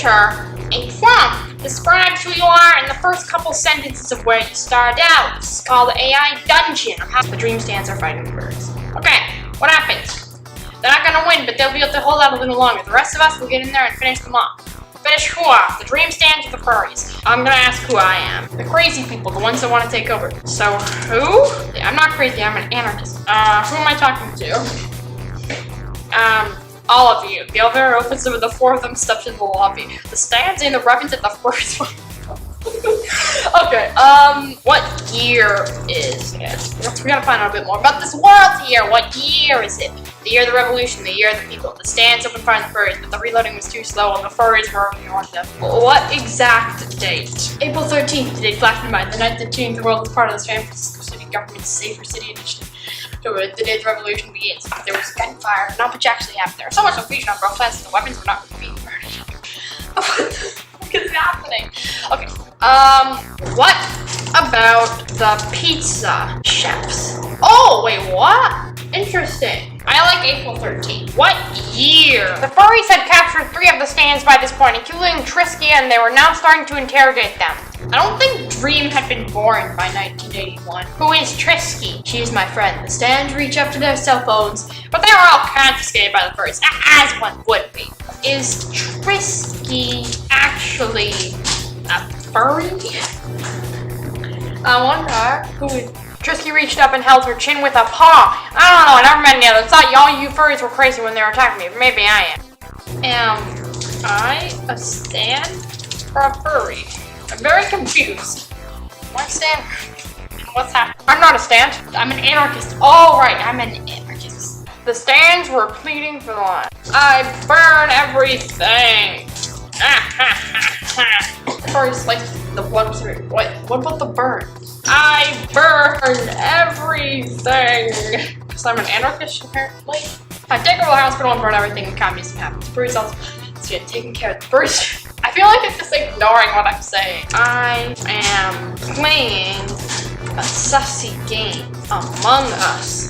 printer. Exact. Describes who you are in the first couple sentences of where you start out. This is called the AI Dungeon. The dream stands are fighting birds. Okay, what happens? They're not gonna win, but they'll be able to hold out a little longer. The rest of us will get in there and finish them off. Finish who off? The dream stands or the furries? I'm gonna ask who I am. The crazy people, the ones that want to take over. So who? I'm not crazy, I'm an anarchist. Who am I talking to? All of you. The elevator opens and the four of them steps into the lobby. The stands and the Revens and the furries. Okay, what year is it? We gotta find out a bit more about this world here. What year is it? The year of the revolution, the year of the people. The stands open fire the furries, but the reloading was too slow and the furries were already on them. What exact date? April 13th, the date flashed in mind. The night that changed the world as part of the San Francisco City government's Safer City Initiative. So the day the revolution begins. There was gunfire, not much actually happened. There was so much confusion on both sides, and the weapons were not being burned. What the fuck is happening? Okay, what about the pizza chefs? Oh, wait, what? Interesting. I like April 13th. What year? The furries had captured 3 of the stands by this point, including Trisky, and they were now starting to interrogate them. I don't think Dream had been born by 1981. Who is Trisky? She is my friend. The stands reach up to their cell phones, but they were all confiscated by the furries, as one would be. Is Trisky actually a furry? I wonder who is... Trisky reached up and held her chin with a paw. I don't know, I never met any others. Thought all you furries were crazy when they were attacking me, but maybe I am. Am I a stand or a furry? I'm very confused. What stand? What's happening? I'm not a stand. I'm an anarchist. All right, I'm an anarchist. The stands were pleading for the line. I burn everything. Furries like the blood through. What about the burn? I burn everything. Because I'm an anarchist, apparently. I take over the hospital and burn everything and communism happens. Furries also get taking care of the birds. I feel like it's just ignoring what I'm saying. I am playing a sussy game, Among Us.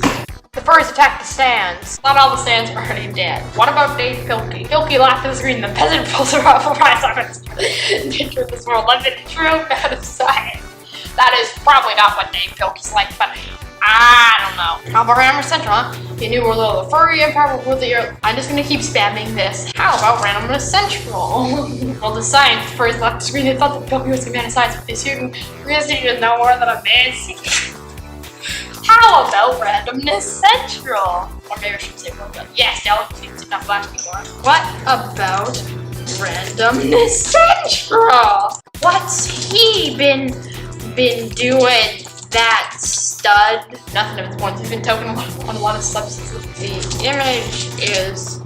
The furries attack the stands. Not all the stands are already dead. What about Dave Pilkey? Pilkey laughed at the screen. The peasant pulls her off of my nature of this world. Live in true out of sight. That is probably not what Dave Pilkey's like, but I don't know. How about Randomness Central, huh? You knew we're a little furry and probably worth the I'm just gonna keep spamming this. How about Randomness Central? Well, the science furries left the screen. They thought that Pilkey was a man of science, but they soon realized to know more than a man. How about Randomness Central? Or maybe I should say Robot. Yes, delicacy not flash before. What about Randomness Central? What's he been doing? That stud? Nothing of his points. He's been token on a lot of substances. The image is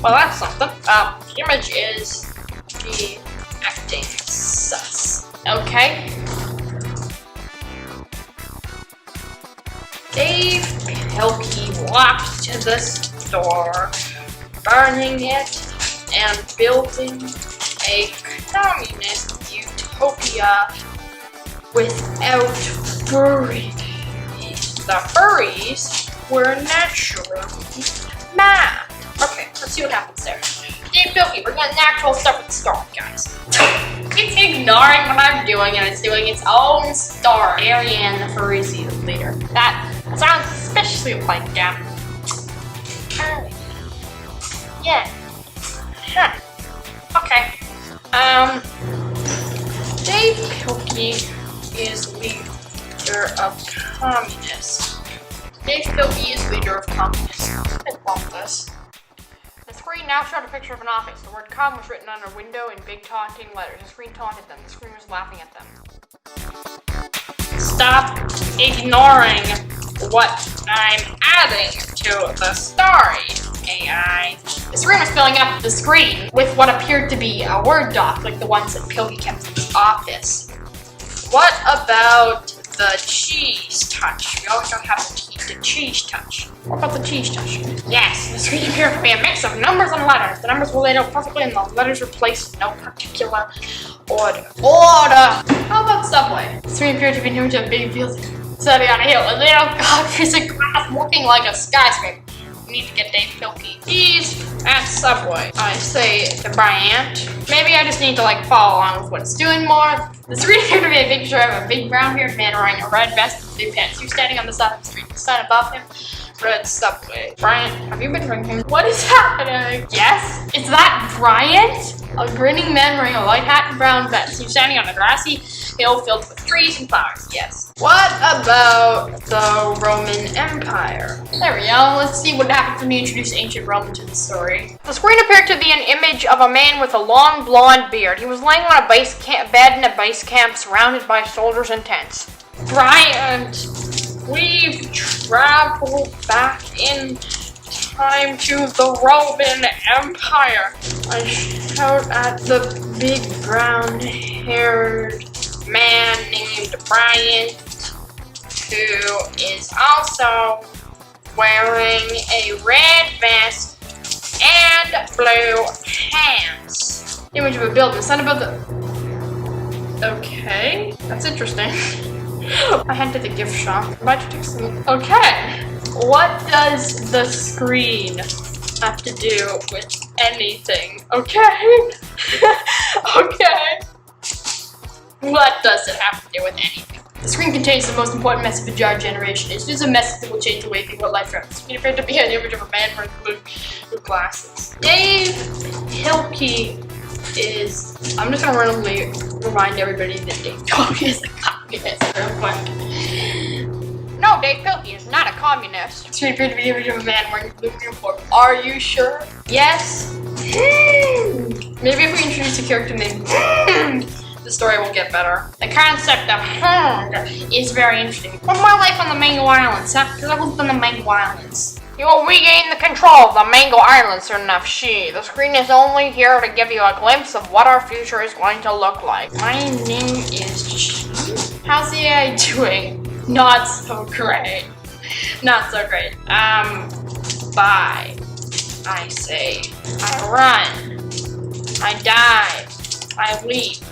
well, that's something. The image is the acting sus. Okay. Dave Pilkey walked to the store, burning it and building a communist utopia without furries. The furries were naturally mad. Okay, let's see what happens there. Dave Pilkey, we're gonna natural stuff with the story, guys. It's ignoring what I'm doing and it's doing its own story. Ariane, the furry leader. That sounds especially like them. Yeah. Huh. Okay. Dave Pilkey is leader of communists. Dave Pilkey is leader of communists. I love this. The screen now showed a picture of an office. The word "com" was written on a window in big taunting letters. The screen taunted them. The screen was laughing at them. Stop ignoring what I'm adding to the story, AI. The screen was filling up the screen with what appeared to be a Word doc, like the ones that Pilkey kept in his office. What about the cheese touch? We always don't have the cheese touch. What about the cheese touch? Yes, the screen appeared to be a mix of numbers and letters. The numbers were laid out perfectly and the letters were placed in no particular order. How about Subway? The screen appeared to be an image of big fields setting on a hill. A little god-facing glass looking like a skyscraper. We need to get Dave Pilkey. He's at Subway. I say to Bryant. Maybe I just need to like follow along with what it's doing more. The screen appeared to be a picture of a big brown-haired man wearing a red vest and blue pants. He's standing on the side of the street. The sign above him read Subway. Bryant, have you been drinking? What is happening? Yes? Is that Bryant? A grinning man wearing a white hat and brown vest. He's standing on a grassy hill filled with trees and flowers. Yes. What about the Roman Empire? There we go. Let's see what happens when you introduce ancient Rome into the story. The screen appeared to be an image of a man with a long blonde beard. He was laying on a bed in a base camp surrounded by soldiers and tents. Bryant, we've traveled back in time to the Roman Empire. I shout at the big brown-haired man named Bryant, who is also wearing a red vest and blue pants. Image of a building. Son above the... Okay, that's interesting. I head to the gift shop. Why'd you take some? Okay. What does the screen have to do with anything? Okay. Okay. What does it have to do with anything? The screen contains the most important message of our generation. It is a message that will change the way people live forever. The screen appeared to be an image of a man wearing blue glasses. Dave Pilkey is... I'm just gonna randomly remind everybody that Dave Pilkey is a communist real quick. No, Dave Pilkey is not a communist. The screen appeared to be the image of a man wearing a blue uniform. Are you sure? Yes. Maybe if we introduce a character named the story will get better. The concept of hunger is very interesting. What's my life on the Mango Islands, huh? Because I lived on the Mango Islands. You will regain the control of the Mango Islands soon enough, The screen is only here to give you a glimpse of what our future is going to look like. My name is She. How's the AI doing? Not so great. Not so great. Bye. I say. I run. I dive. I leap.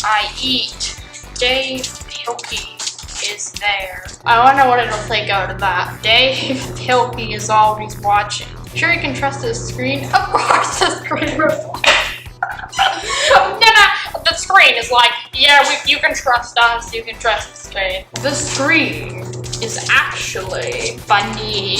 I eat. Dave Pilkey is there. I wonder what it'll take out of that. Dave Pilkey is always watching. Sure you can trust the screen? Of course the screen replies. The screen is like, yeah, you can trust us, you can trust the screen. The screen is actually funny.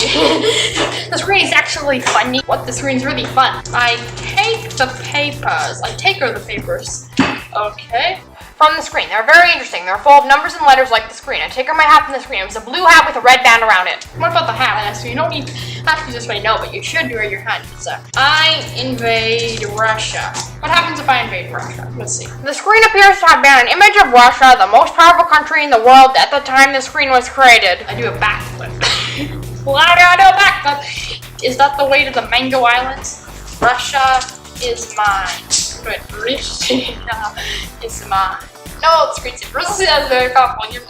The screen is actually funny. What, the screen's really fun. I take the papers. I take her the papers. Okay. From the screen. They're very interesting. They're full of numbers and letters like the screen. I take her my hat from the screen. It was a blue hat with a red band around it. What about the hat? So you don't need not to just really know, but you should wear your hat. I invade Russia. What happens if I invade Russia? Let's see. The screen appears to have been an image of Russia, the most powerful country in the world at the time the screen was created. I do a backflip. Well, how do I do a backflip? Is that the way to the Mango Islands? Russia is mine. But Russia is mine. No, the screen says Russia is very powerful. You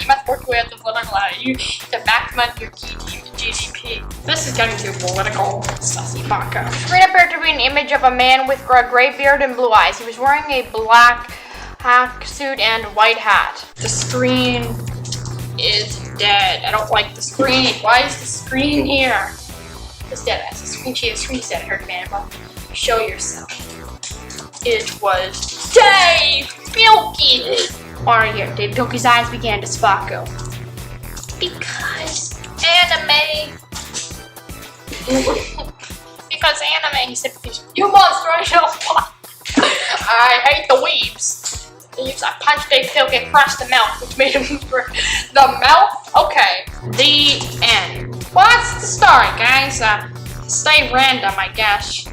must work with the political you to maximize your GDP. This is getting too political. Sussy baka. The screen appeared to be an image of a man with a gray beard and blue eyes. He was wearing a black hack suit and white hat. The screen is dead. I don't like the screen. Why is the screen here? It's dead. As the screen said, heard man. Well, show yourself. It was Dave Pilkey. Why are you? Dave Pilkey's eyes began to sparkle. Because anime. Because anime. He said, you monster, I shall fight. I hate the weebs. I punched Dave Pilkey across the mouth, which made him the mouth? Okay. The end. Well, that's the story, guys. Stay random, I guess.